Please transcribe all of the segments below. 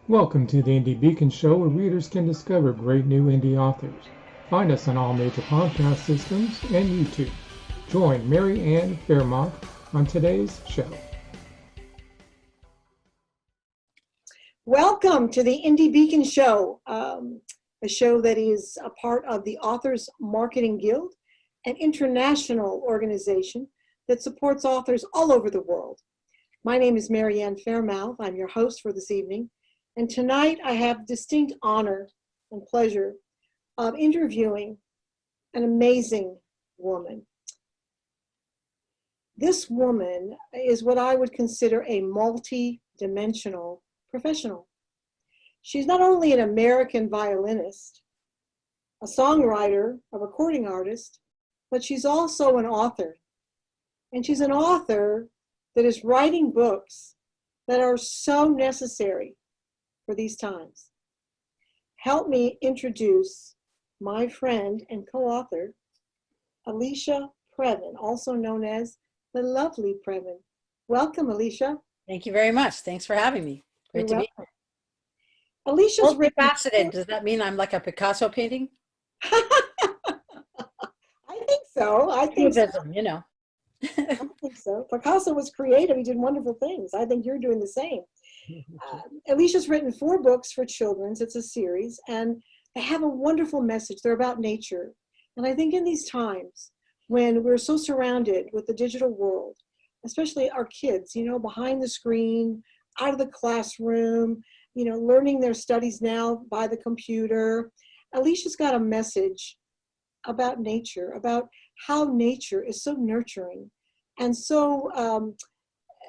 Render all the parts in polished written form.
Welcome to the Indie Beacon Show, where readers can discover great new indie authors. Find us on all major podcast systems and YouTube. Join Mary Ann Faremouth on today's show. Welcome to the Indie Beacon Show, a show that is a part of the Authors Marketing Guild, an international organization that supports authors all over the world. My name is Mary Ann Faremouth. I'm your host for this evening. And tonight I have distinct honor and pleasure of interviewing an amazing woman. This woman is what I would consider a multi-dimensional professional. She's not only an American violinist, a songwriter, a recording artist, but she's also an author. And she's an author that is writing books that are so necessary for these times. Help me introduce my friend and co-author, Alicia Previn, also known as the lovely Previn. Welcome, Alicia. Thank you very much. Thanks for having me. Great to be here. Alicia's written. Multifaceted. Does that mean I'm like a Picasso painting? I think so. I think so. You know. I think so. Picasso was creative. He did wonderful things. I think you're doing the same. Alicia's written 4 books for children. It's a series, and they have a wonderful message. They're about nature. And I think in these times when we're so surrounded with the digital world, especially our kids, behind the screen, out of the classroom, learning their studies now by the computer, Alicia's got a message about nature, about how nature is so nurturing and so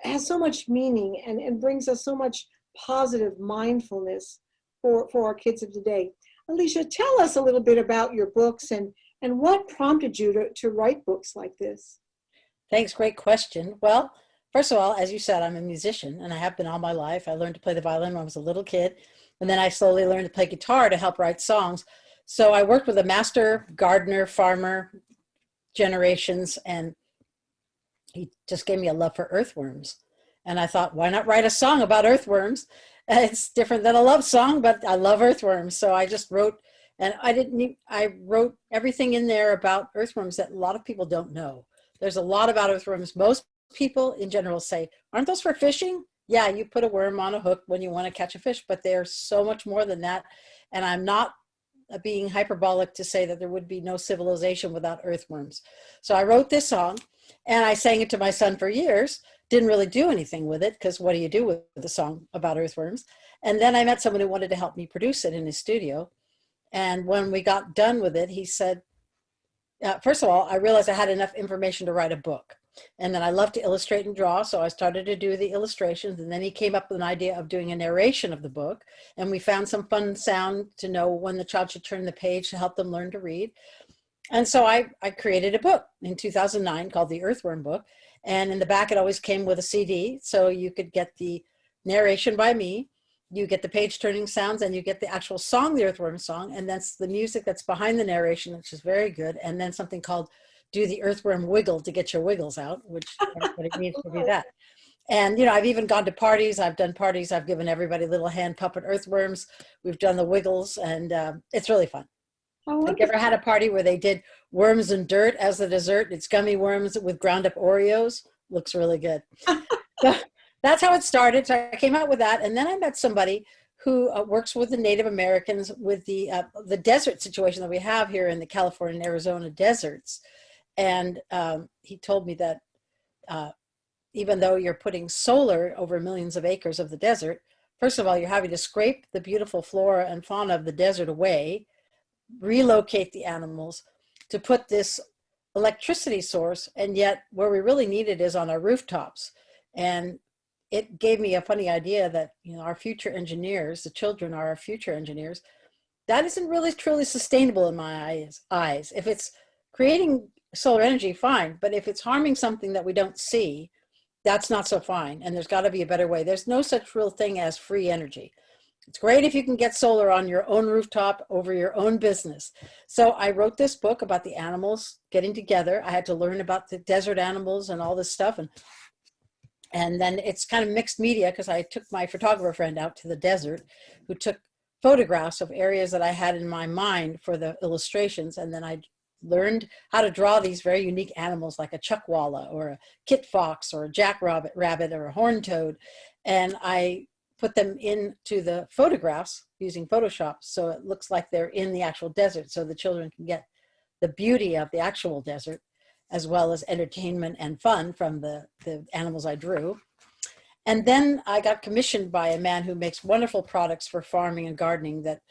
has so much meaning and brings us so much positive mindfulness for our kids of today. Alicia, tell us a little bit about your books and what prompted you to write books like this. Thanks. Great question. Well, first of all, as you said, I'm a musician and I have been all my life. I learned to play the violin when I was a little kid, and then I slowly learned to play guitar to help write songs. So I worked with a master gardener, farmer, generations, and he just gave me a love for earthworms. And I thought, why not write a song about earthworms? It's different than a love song, but I love earthworms. So I just wrote, and I wrote everything in there about earthworms that a lot of people don't know. There's a lot about earthworms. Most people in general say, aren't those for fishing? Yeah, you put a worm on a hook when you want to catch a fish, but they're so much more than that. And I'm not being hyperbolic to say that there would be no civilization without earthworms. So I wrote this song and I sang it to my son for years, didn't really do anything with it because what do you do with a song about earthworms? And then I met someone who wanted to help me produce it in his studio. And when we got done with it, he said, first of all, I realized I had enough information to write a book. And then I love to illustrate and draw, so I started to do the illustrations. And then he came up with an idea of doing a narration of the book. And we found some fun sound to know when the child should turn the page to help them learn to read. And so I created a book in 2009 called The Earthworm Book. And in the back, it always came with a CD. So you could get the narration by me, you get the page turning sounds, and you get the actual song, the Earthworm song. And that's the music that's behind the narration, which is very good. And then something called Do the Earthworm Wiggle to get your wiggles out, which is what it means to do that. And, I've even gone to parties. I've done parties. I've given everybody little hand puppet earthworms. We've done the wiggles, and it's really fun. Have you ever had a party where they did worms and dirt as the dessert? It's gummy worms with ground up Oreos. Looks really good. So that's how it started. So I came out with that. And then I met somebody who works with the Native Americans with the desert situation that we have here in the California and Arizona deserts. And he told me that even though you're putting solar over millions of acres of the desert, first of all, you're having to scrape the beautiful flora and fauna of the desert away, relocate the animals to put this electricity source, and yet where we really need it is on our rooftops. And it gave me a funny idea that our future engineers, the children are our future engineers. That isn't really truly sustainable in my eyes. If it's creating solar energy, fine, but if it's harming something that we don't see, that's not so fine. And there's got to be a better way. There's no such real thing as free energy. It's great if you can get solar on your own rooftop over your own business. So I wrote this book about the animals getting together. I had to learn about the desert animals and all this stuff. And And then it's kind of mixed media because I took my photographer friend out to the desert who took photographs of areas that I had in my mind for the illustrations. And then I learned how to draw these very unique animals like a chuckwalla or a kit fox or a jackrabbit or a horned toad. And I put them into the photographs using Photoshop so it looks like they're in the actual desert, so the children can get the beauty of the actual desert as well as entertainment and fun from the animals I drew. And then I got commissioned by a man who makes wonderful products for farming and gardening that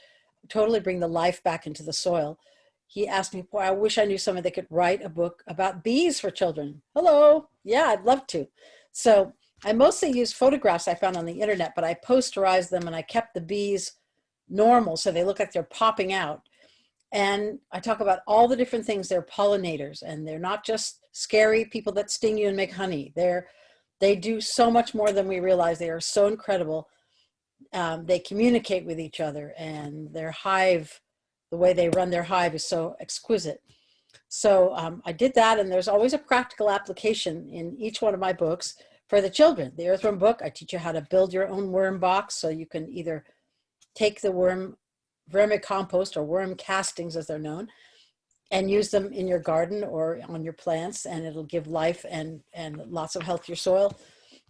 totally bring the life back into the soil. He asked me, boy, I wish I knew someone that could write a book about bees for children. Hello, yeah, I'd love to. So I mostly use photographs I found on the internet, but I posterized them and I kept the bees normal so they look like they're popping out. And I talk about all the different things. They're pollinators, and they're not just scary people that sting you and make honey. They do so much more than we realize. They are so incredible. They communicate with each other, and their hive, the way they run their hive is so exquisite. So I did that, and there's always a practical application in each one of my books for the children. The Earthworm book, I teach you how to build your own worm box, so you can either take the vermicompost or worm castings as they're known and use them in your garden or on your plants, and it'll give life and lots of healthier soil.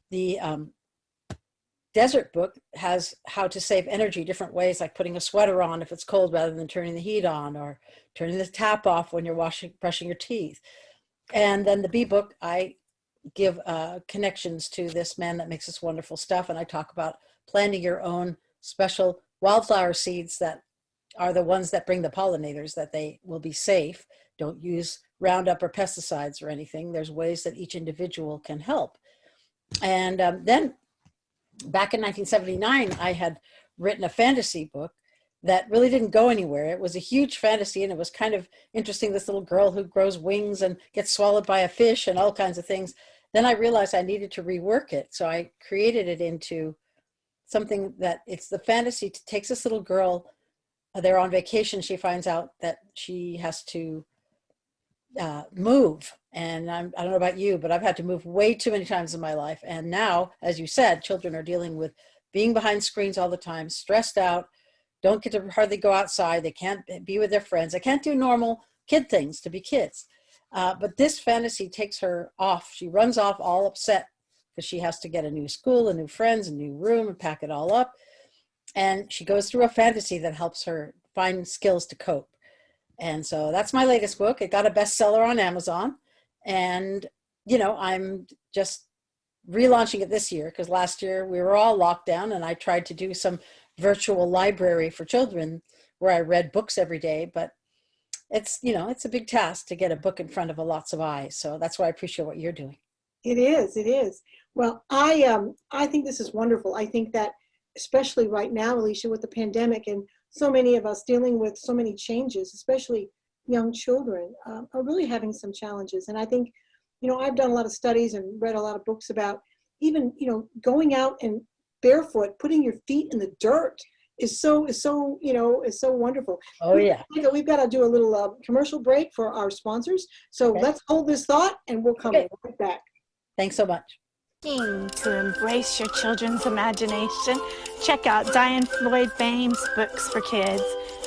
The desert book has how to save energy different ways, like putting a sweater on if it's cold rather than turning the heat on, or turning the tap off when you're brushing your teeth. And then the bee book, I give connections to this man that makes this wonderful stuff, and I talk about planting your own special wildflower seeds that are the ones that bring the pollinators, that they will be safe. Don't use Roundup or pesticides or anything. There's ways that each individual can help. And then back in 1979, I had written a fantasy book that really didn't go anywhere. It was a huge fantasy, and it was kind of interesting, this little girl who grows wings and gets swallowed by a fish and all kinds of things. Then I realized I needed to rework it. So I created it into something that it's the fantasy takes this little girl, they're on vacation. She finds out that she has to move. And I don't know about you, but I've had to move way too many times in my life. And now, as you said, children are dealing with being behind screens all the time, stressed out, don't get to hardly go outside. They can't be with their friends. They can't do normal kid things to be kids. But this fantasy takes her off. She runs off all upset because she has to get a new school, a new friends, a new room, and pack it all up. And she goes through a fantasy that helps her find skills to cope. And so that's my latest book. It got a bestseller on Amazon. And, you know, I'm just relaunching it this year because last year we were all locked down, and I tried to do some virtual library for children where I read books every day. But it's, you know, it's a big task to get a book in front of lots of eyes. So that's why I appreciate what you're doing. It is. It is. Well, I think this is wonderful. I think that especially right now, Alicia, with the pandemic and so many of us dealing with so many changes, especially young children, are really having some challenges. And I think, you know, I've done a lot of studies and read a lot of books about even, you know, going out and barefoot, putting your feet in the dirt is so wonderful. Oh, yeah. We've got to do a little commercial break for our sponsors. So Okay. Let's hold this thought and we'll come right back. Thanks so much. To embrace your children's imagination, check out Diane Floyd Bame's books for kids.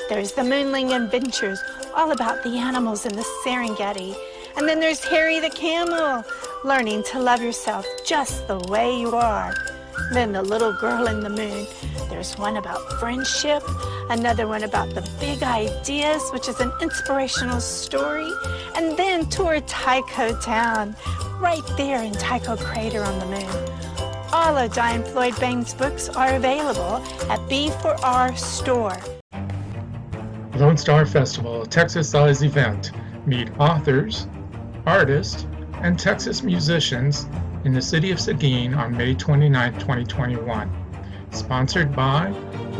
There's The Moonling Adventures, all about the animals in the Serengeti. And then there's Harry the Camel, learning to love yourself just the way you are. Then The Little Girl in the Moon. There's one about friendship, another one about the big ideas, which is an inspirational story. And then Tour Tycho Town, right there in Tycho Crater on the moon. All of Diane Floyd Bame's books are available at B4R Store. Lone Star Festival, a Texas-sized event. Meet authors, artists, and Texas musicians in the city of Seguin on May 29, 2021. Sponsored by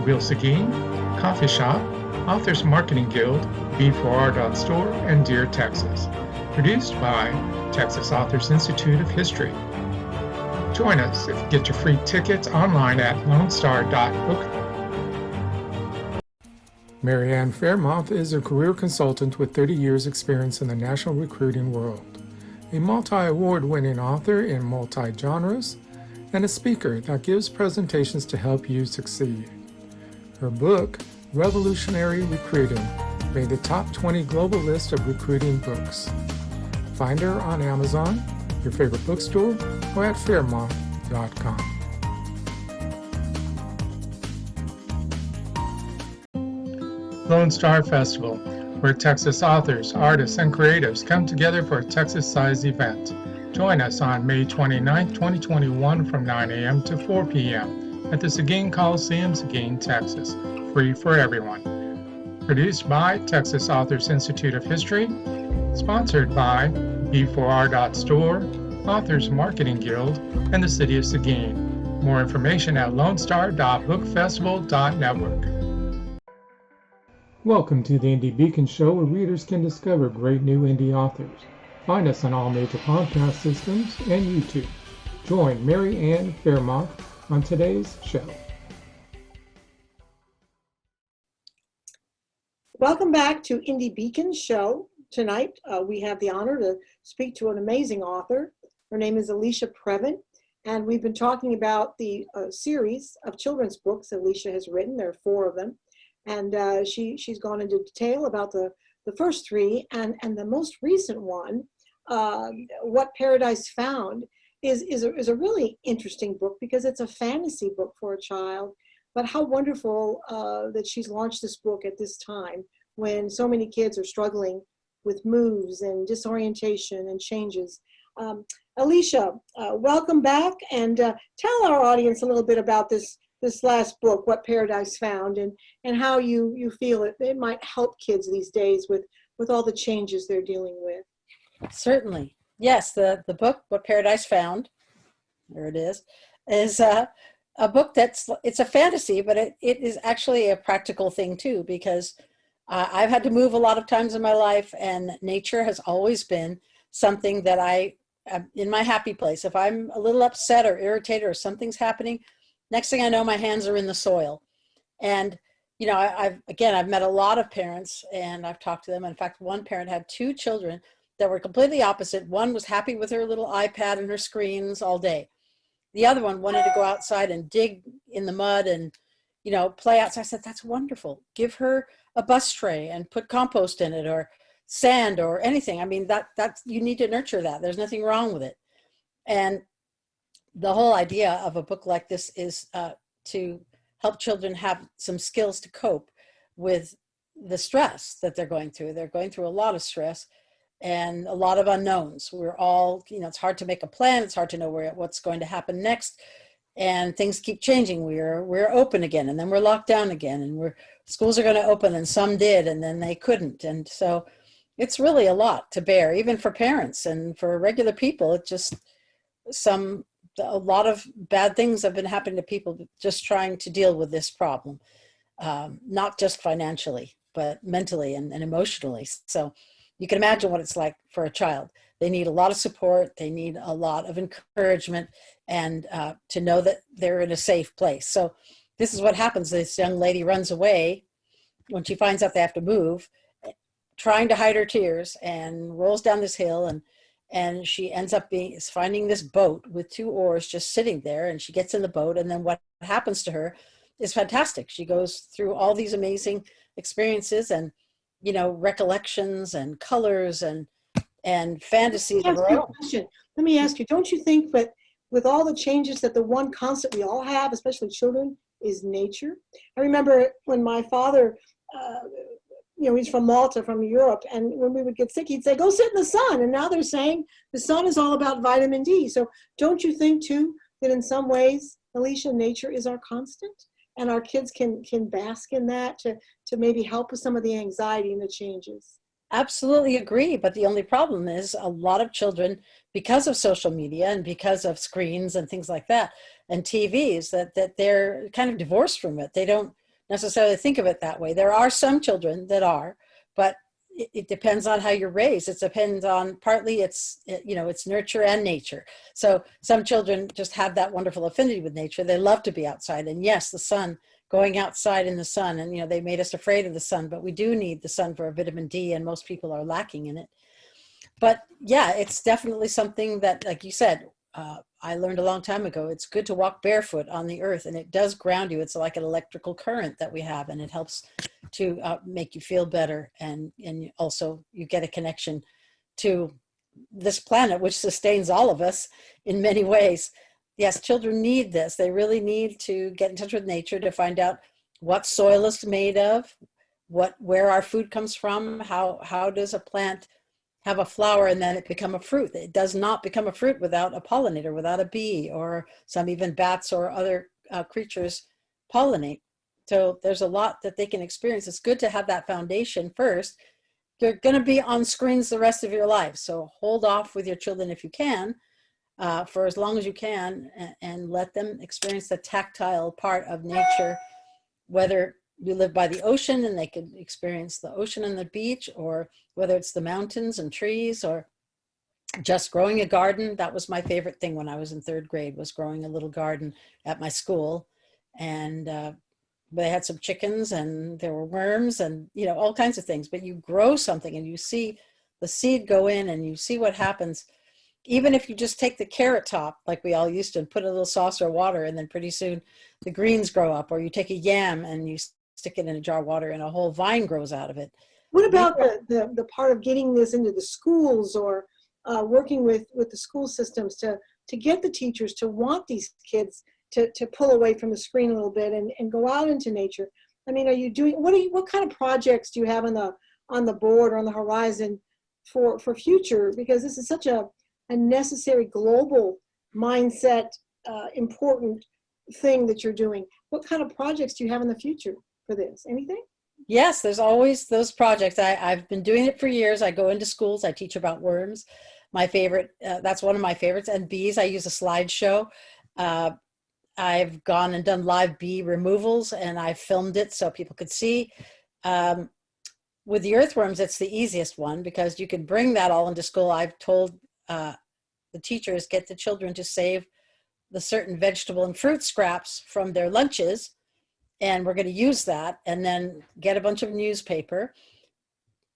Real Seguin, Coffee Shop, Authors Marketing Guild, B4R.store, and Dear Texas. Produced by Texas Authors Institute of History. Join us. Get your free tickets online at lonestar.book. Mary Ann Faremouth is a career consultant with 30 years experience in the national recruiting world. A multi-award winning author in multi-genres, and a speaker that gives presentations to help you succeed. Her book, Revolutionary Recruiting, made the top 20 global list of recruiting books. Find her on Amazon, your favorite bookstore, or at Faremouth.com. Lone Star Festival, where Texas authors, artists, and creatives come together for a Texas-sized event. Join us on May 29, 2021 from 9 a.m. to 4 p.m. at the Seguin Coliseum, Seguin, Texas. Free for everyone. Produced by Texas Authors Institute of History. Sponsored by B4R.store, Authors Marketing Guild, and the City of Seguin. More information at lonestar.bookfestival.network. Welcome to the Indie Beacon Show, where readers can discover great new indie authors. Find us on all major podcast systems and YouTube. Join Mary Ann Faremouth on today's show. Welcome back to Indie Beacon Show. Tonight, we have the honor to speak to an amazing author. Her name is Alicia Previn, and we've been talking about the series of children's books Alicia has written. There are 4 of them, and she's gone into detail about the first 3, and the most recent one, What Paradise Found, is a really interesting book because it's a fantasy book for a child. But how wonderful that she's launched this book at this time when so many kids are struggling with moves and disorientation and changes. Alicia, welcome back, and tell our audience a little bit about this last book, What Paradise Found, and how you feel it might help kids these days with all the changes they're dealing with. Certainly. Yes, the book, What Paradise Found, there it is a book it's a fantasy, but it is actually a practical thing too, because I've had to move a lot of times in my life, and nature has always been something that I am in my happy place. If I'm a little upset or irritated or something's happening, next thing I know, my hands are in the soil. And, you know, I've met a lot of parents, and I've talked to them. In fact, one parent had 2 children that were completely opposite. One was happy with her little iPad and her screens all day. The other one wanted to go outside and dig in the mud and, you know, play outside. I said, that's wonderful. Give her a bus tray and put compost in it, or sand, or anything. I mean, that's you need to nurture that. There's nothing wrong with it. And the whole idea of a book like this is to help children have some skills to cope with the stress that they're going through. They're going through a lot of stress and a lot of unknowns. We're all, you know, it's hard to make a plan. It's hard to know what's going to happen next. And things keep changing. We're open again, and then we're locked down again, and schools are going to open, and some did, and then they couldn't. And so it's really a lot to bear, even for parents and for regular people. It just a lot of bad things have been happening to people just trying to deal with this problem, not just financially, but mentally and emotionally. So you can imagine what it's like for a child. They need a lot of support. They need a lot of encouragement, and to know that they're in a safe place. So this is what happens. This young lady runs away when she finds out they have to move, trying to hide her tears, and rolls down this hill, and she ends up finding this boat with 2 oars just sitting there, and she gets in the boat, and then what happens to her is fantastic. She goes through all these amazing experiences and, you know, recollections and colors and fantasies of her own. Let me ask you, don't you think that with all the changes, that the one constant we all have, especially children, is nature? I remember when my father, you know, he's from Malta, from Europe, and when we would get sick, he'd say, go sit in the sun. And now they're saying the sun is all about vitamin D. So don't you think, too, that in some ways, Alicia, nature is our constant? And our kids can bask in that to maybe help with some of the anxiety and the changes? Absolutely agree. But the only problem is a lot of children, because of social media and because of screens and things like that, and TVs, that they're kind of divorced from it. They don't necessarily think of it that way. There are some children that are, but it depends on how you're raised. It depends on, partly it's nurture and nature. So some children just have that wonderful affinity with nature. They love to be outside. And yes, the sun, going outside in the sun, and, you know, they made us afraid of the sun, but we do need the sun for our vitamin D, and most people are lacking in it. But yeah, it's definitely something that, like you said, I learned a long time ago, it's good to walk barefoot on the earth, and it does ground you. It's like an electrical current that we have, and it helps to make you feel better. And also you get a connection to this planet, which sustains all of us in many ways. Yes, children need this. They really need to get in touch with nature to find out what soil is made of, where our food comes from, how does a plant have a flower and then it become a fruit. It does not become a fruit without a pollinator, without a bee, or some even bats or other creatures pollinate. So there's a lot that they can experience. It's good to have that foundation first. You're going to be on screens the rest of your life, so hold off with your children if you can, for as long as you can, and let them experience the tactile part of nature, whether you live by the ocean and they can experience the ocean and the beach, or whether it's the mountains and trees, or just growing a garden. That was my favorite thing when I was in 3rd grade, was growing a little garden at my school. And they had some chickens and there were worms and, you know, all kinds of things. But you grow something and you see the seed go in and you see what happens. Even if you just take the carrot top, like we all used to, and put a little saucer of water, and then pretty soon the greens grow up. Or you take a yam and you stick it in a jar of water and a whole vine grows out of it. What about the part of getting this into the schools, or working with the school systems to get the teachers to want these kids to pull away from the screen a little bit and go out into nature? I mean, are you doing, what kind of projects do you have on the board or on the horizon for future? Because this is such a necessary global mindset, important thing that you're doing. What kind of projects do you have in the future for this? Anything? Yes, there's always those projects. I've been doing it for years. I go into schools, I teach about worms. My favorite, that's one of my favorites. And bees, I use a slideshow. I've gone and done live bee removals, and I've filmed it so people could see. With the earthworms, it's the easiest one because you can bring that all into school. I've told the teachers, get the children to save the certain vegetable and fruit scraps from their lunches, and we're going to use that, and then get a bunch of newspaper,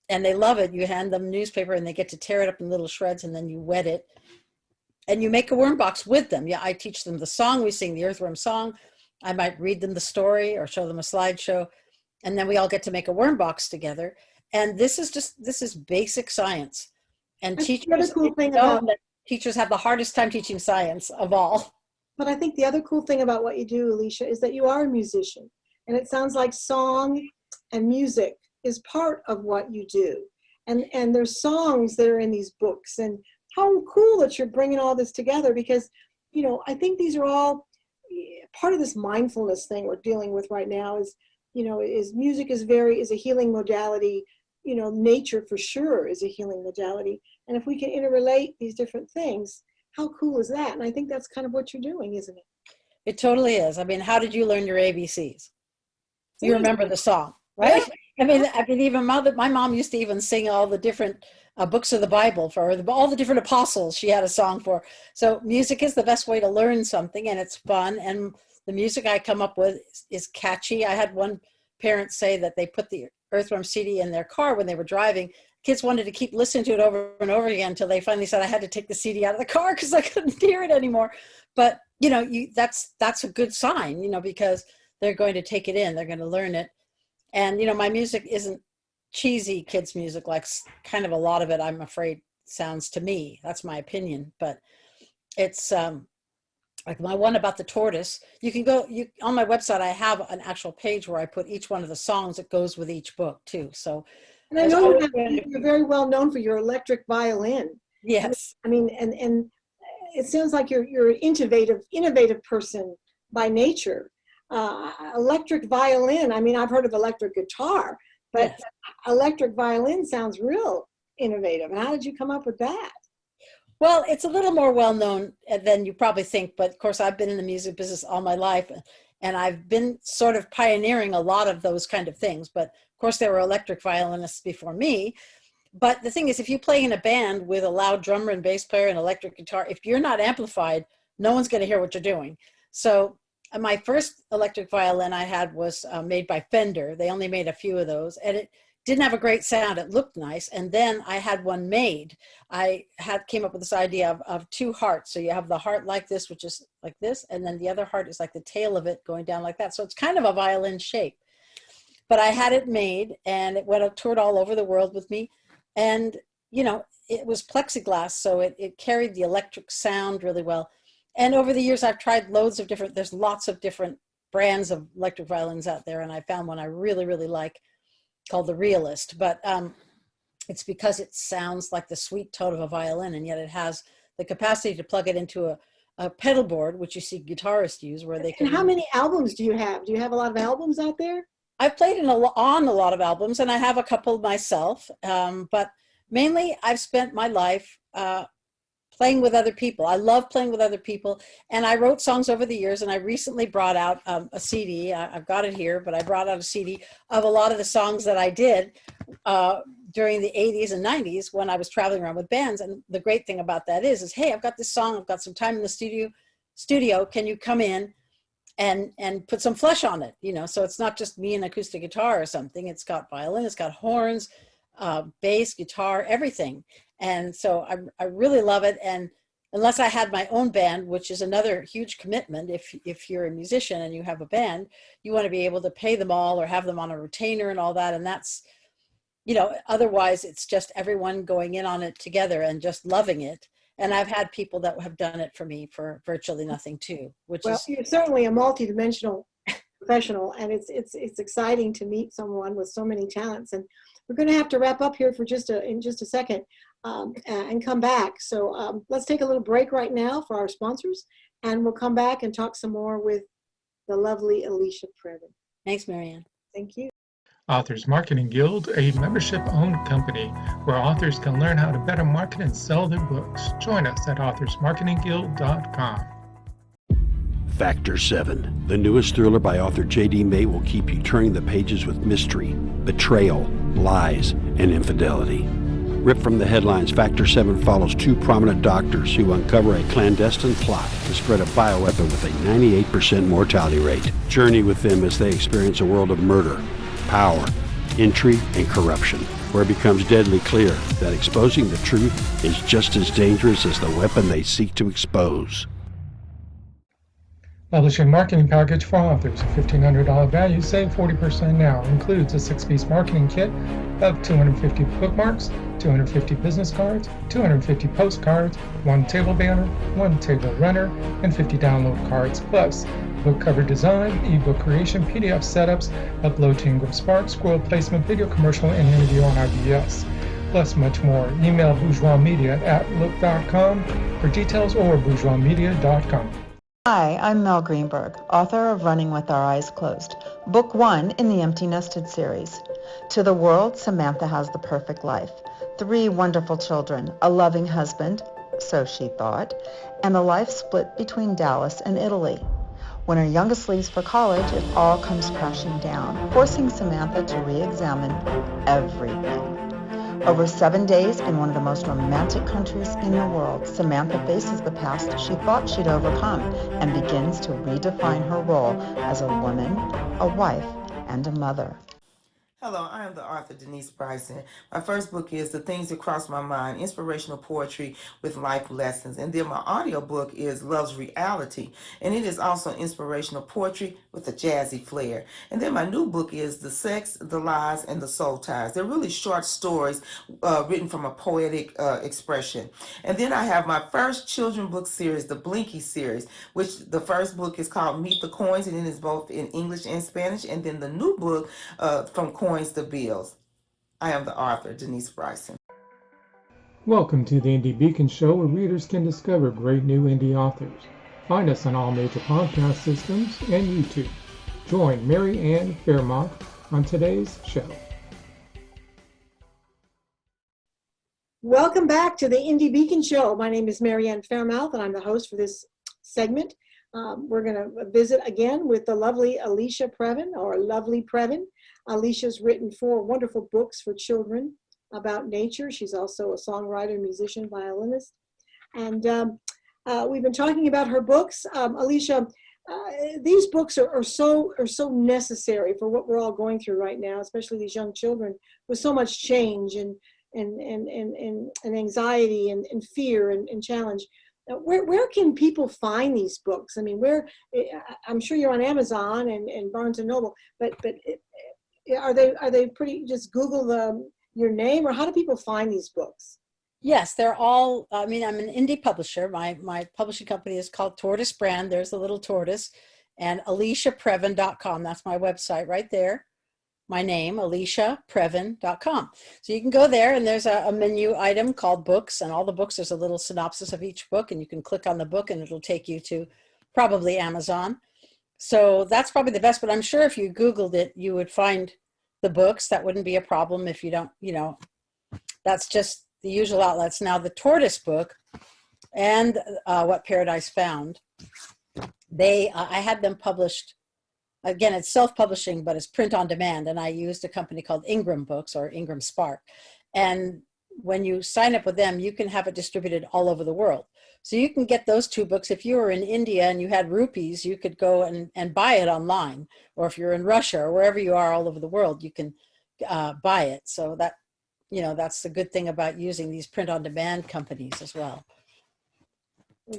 and they love it. You hand them newspaper and they get to tear it up in little shreds, and then you wet it and you make a worm box with them. Yeah, I teach them the song. We sing the earthworm song. I might read them the story or show them a slideshow, and then we all get to make a worm box together. And this is basic science. And That's teachers, the other cool thing know about, that teachers have the hardest time teaching science of all. but I think the other cool thing about what you do, Alicia, is that you are a musician. And it sounds like song and music is part of what you do. And there's songs that are in these books. And how cool that you're bringing all this together, because, you know, I think these are all part of this mindfulness thing we're dealing with right now. Is, you know, is music is a healing modality. You know, nature for sure is a healing modality. And if we can interrelate these different things, how cool is that? And I think that's kind of what you're doing, isn't it? It totally is. I mean, how did you learn your ABCs? You remember the song, right? Yeah. I mean, even my mom used to even sing all the different books of the Bible for all the different apostles. She had a song for. So music is the best way to learn something, and it's fun. And the music I come up with is catchy. I had one parent say that they put the Earthworm CD in their car when they were driving. Kids wanted to keep listening to it over and over again until they finally said I had to take the CD out of the car because I couldn't hear it anymore. But, you know, that's a good sign, you know, because they're going to take it in, they're going to learn it. And, you know, my music isn't cheesy kids music, like kind of a lot of it, I'm afraid, sounds to me. That's my opinion. But it's like my one about the tortoise. You can go, on my website, I have an actual page where I put each one of the songs that goes with each book too. So, and I know you're very well known for your electric violin. yes. I mean, and it sounds like you're an innovative person by nature. Electric violin, I mean, I've heard of electric guitar, but yes, electric violin sounds real innovative. And how did you come up with that? Well, it's a little more well-known than you probably think, but of course I've been in the music business all my life, and I've been sort of pioneering a lot of those kind of things. But of course there were electric violinists before me. But the thing is, if you play in a band with a loud drummer and bass player and electric guitar, if you're not amplified, no one's going to hear what you're doing. So my first electric violin I had was made by Fender. They only made a few of those, and it didn't have a great sound. It looked nice. And then I had one made. Came up with this idea of two hearts. So you have the heart like this, which is like this. And then the other heart is like the tail of it going down like that. So it's kind of a violin shape. But I had it made and it toured all over the world with me. And, you know, it was plexiglass. So it carried the electric sound really well. And over the years, I've tried there's lots of different brands of electric violins out there. And I found one I really, really like called the Realist. But it's because it sounds like the sweet tone of a violin, and yet it has the capacity to plug it into a pedal board, which you see guitarists use, where they can. And how many albums do you have? Do you have a lot of albums out there? I've played on a lot of albums, and I have a couple myself, but mainly I've spent my life playing with other people. I love playing with other people, and I wrote songs over the years, and I recently brought out a CD. I've got it here, but I brought out a CD of a lot of the songs that I did during the 80s and 90s when I was traveling around with bands. And the great thing about that is hey, I've got this song, I've got some time in the studio, can you come in and put some flesh on it, you know? So it's not just me and acoustic guitar or something. It's got violin, it's got horns, bass, guitar, everything. And so I really love it. And unless I had my own band, which is another huge commitment, if you're a musician and you have a band, you want to be able to pay them all or have them on a retainer and all that. And that's, you know, otherwise it's just everyone going in on it together and just loving it. And I've had people that have done it for me for virtually nothing too, Well, you're certainly a multidimensional professional, and it's exciting to meet someone with so many talents. And we're going to have to wrap up here for in just a second and come back. So let's take a little break right now for our sponsors, and we'll come back and talk some more with the lovely Alicia Previn. Thanks, Mary Ann. Thank you. Authors Marketing Guild, a membership-owned company where authors can learn how to better market and sell their books. Join us at authorsmarketingguild.com. Factor 7, the newest thriller by author J.D. May, will keep you turning the pages with mystery, betrayal, lies, and infidelity. Ripped from the headlines, Factor 7 follows two prominent doctors who uncover a clandestine plot to spread a bioweapon with a 98% mortality rate. Journey with them as they experience a world of murder, power, intrigue, and corruption, where it becomes deadly clear that exposing the truth is just as dangerous as the weapon they seek to expose. Publishing marketing package for authors. A $1,500 value, save 40% now. Includes a 6-piece marketing kit of 250 bookmarks, 250 business cards, 250 postcards, 1 table banner, 1 table runner, and 50 download cards, plus book cover design, ebook creation, PDF setups, upload to Ingram Spark, scroll placement, video commercial, and interview on IBS, plus much more. Email bourgeoismedia@outlook.com for details or bourgeoismedia.com. Hi, I'm Mel Greenberg, author of Running with Our Eyes Closed, book 1 in the Empty Nested series. To the world, Samantha has the perfect life. 3 wonderful children, a loving husband, so she thought, and a life split between Dallas and Italy. When her youngest leaves for college, it all comes crashing down, forcing Samantha to re-examine everything. Over 7 days in one of the most romantic countries in the world, Samantha faces the past she thought she'd overcome and begins to redefine her role as a woman, a wife, and a mother. Hello, I am the author Denise Bryson. My first book is The Things That Cross My Mind, Inspirational Poetry with Life Lessons. And then my audio book is Love's Reality. And it is also inspirational poetry with a jazzy flair. And then my new book is The Sex, the Lies, and the Soul Ties. They're really short stories written from a poetic expression. And then I have my first children book series, the Blinky series, which the first book is called Meet the Coins, and it is both in English and Spanish. And then the new book From Coins to Bills. I am the author, Denise Bryson. Welcome to the Indie Beacon Show, where readers can discover great new indie authors. Find us on all major podcast systems and YouTube. Join Mary Ann Faremouth on today's show. Welcome back to the Indie Beacon Show. My name is Mary Ann Faremouth, and I'm the host for this segment. We're going to visit again with the lovely Alicia Previn, or Lovely Previn. Alicia's written 4 wonderful books for children about nature. She's also a songwriter, musician, violinist. And we've been talking about her books. Alicia, these books are so necessary for what we're all going through right now, especially these young children with so much change and anxiety and fear and challenge. Where can people find these books? I mean, I'm sure you're on Amazon and Barnes and Noble, but are they pretty, just Google your name, or how do people find these books? Yes, they're all, I mean, I'm an indie publisher. My publishing company is called Tortoise Brand. There's a little tortoise. And aliciaprevin.com. That's my website right there. My name, aliciaprevin.com. So you can go there, and there's a menu item called books, and all the books, there's a little synopsis of each book, and you can click on the book and it'll take you to probably Amazon. So that's probably the best, but I'm sure if you Googled it, you would find the books. That wouldn't be a problem if you don't, that's just the usual outlets. Now the Tortoise book and What Paradise Found, I had them published. Again, it's self-publishing, but it's print on demand. And I used a company called Ingram Books, or Ingram Spark. And when you sign up with them, you can have it distributed all over the world. So you can get those two books. If you were in India and you had rupees, you could go and buy it online. Or if you're in Russia or wherever you are all over the world, you can buy it. So that, that's the good thing about using these print on demand companies as well.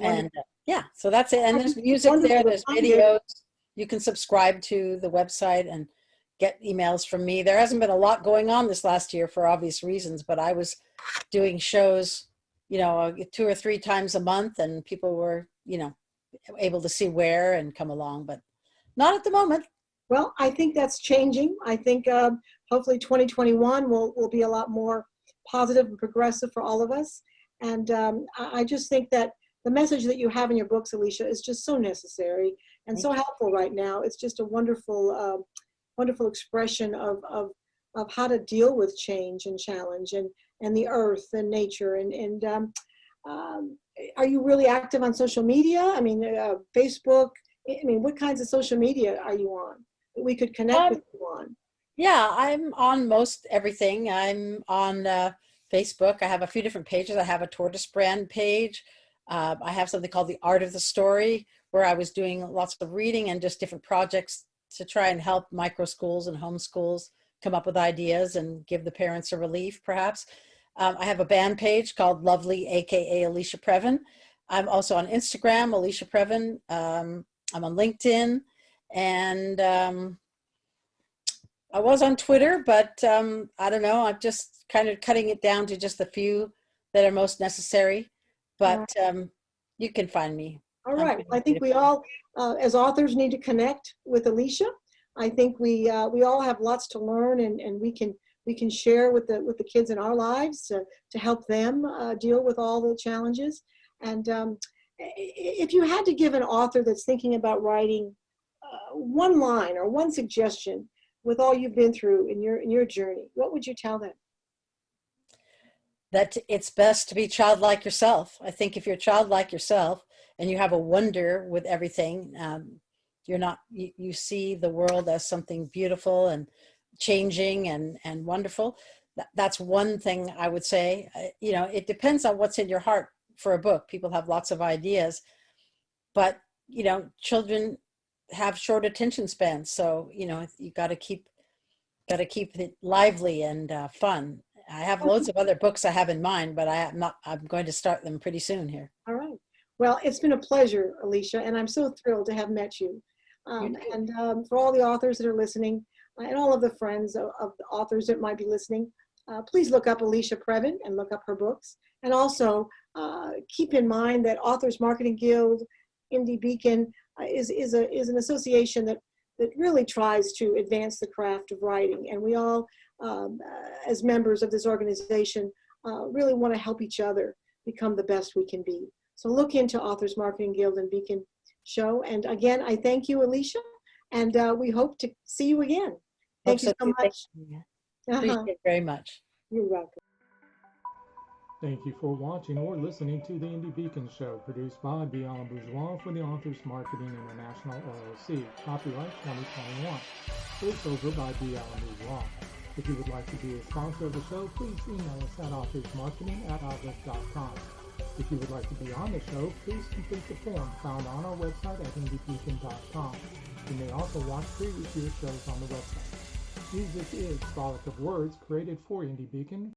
And yeah, so that's it. And there's music there, there's videos. You can subscribe to the website and get emails from me. There hasn't been a lot going on this last year for obvious reasons, but I was doing shows, 2 or 3 times a month, and people were, able to see where and come along, but not at the moment. Well, I think that's changing. I think hopefully 2021 will be a lot more positive and progressive for all of us. And I just think that the message that you have in your books, Alicia, is just so necessary and so helpful right now. It's just a wonderful, wonderful expression of how to deal with change and challenge and the earth and nature. And are you really active on social media? I mean, Facebook. I mean, what kinds of social media are you on that we could connect with you on? Yeah, I'm on most everything. I'm on Facebook. I have a few different pages. I have a Tortoise Brand page. I have something called The Art of the Story, where I was doing lots of reading and just different projects to try and help micro schools and homeschools come up with ideas and give the parents a relief, perhaps. I have a band page called Lovely, aka Alicia Previn. I'm also on Instagram, Alicia Previn. I'm on LinkedIn, and I was on Twitter, but I don't know. I'm just kind of cutting it down to just a few that are most necessary. But you can find me. All right. I think we all, as authors, need to connect with Alicia. I think we all have lots to learn, and we can share with the kids in our lives to help them deal with all the challenges. And if you had to give an author that's thinking about writing one line or one suggestion with all you've been through in your journey, what would you tell them? That it's best to be childlike yourself. I think if you're childlike yourself and you have a wonder with everything, you see the world as something beautiful and changing and wonderful. That's one thing I would say. It depends on what's in your heart for a book. People have lots of ideas, but children have short attention spans. So, you got to keep it lively and fun. I have loads of other books I have in mind, but I'm going to start them pretty soon here. All right. Well, it's been a pleasure, Alicia, and I'm so thrilled to have met you. And for all the authors that are listening, and all of the friends of the authors that might be listening, please look up Alicia Previn and look up her books. And also keep in mind that Authors Marketing Guild, Indie Beacon, is an association that really tries to advance the craft of writing. And we all, as members of this organization, really want to help each other become the best we can be. So look into Authors Marketing Guild and Beacon Show. And again, I thank you, Alicia, and we hope to see you again. Thank you so much. Appreciate it very much. You're welcome. Thank you for watching or listening to the Indie Beacon Show, produced by Beyond Bourgeois for the Authors Marketing International LLC. Copyright 2021. Voiceover by Beyond Bourgeois. If you would like to be a sponsor of the show, please email us at authorsmarketing@outlook.com. If you would like to be on the show, please complete the form found on our website at indiebeacon.com. You may also watch previous year's shows on the website. Music is Frolic of Words, created for Indie Beacon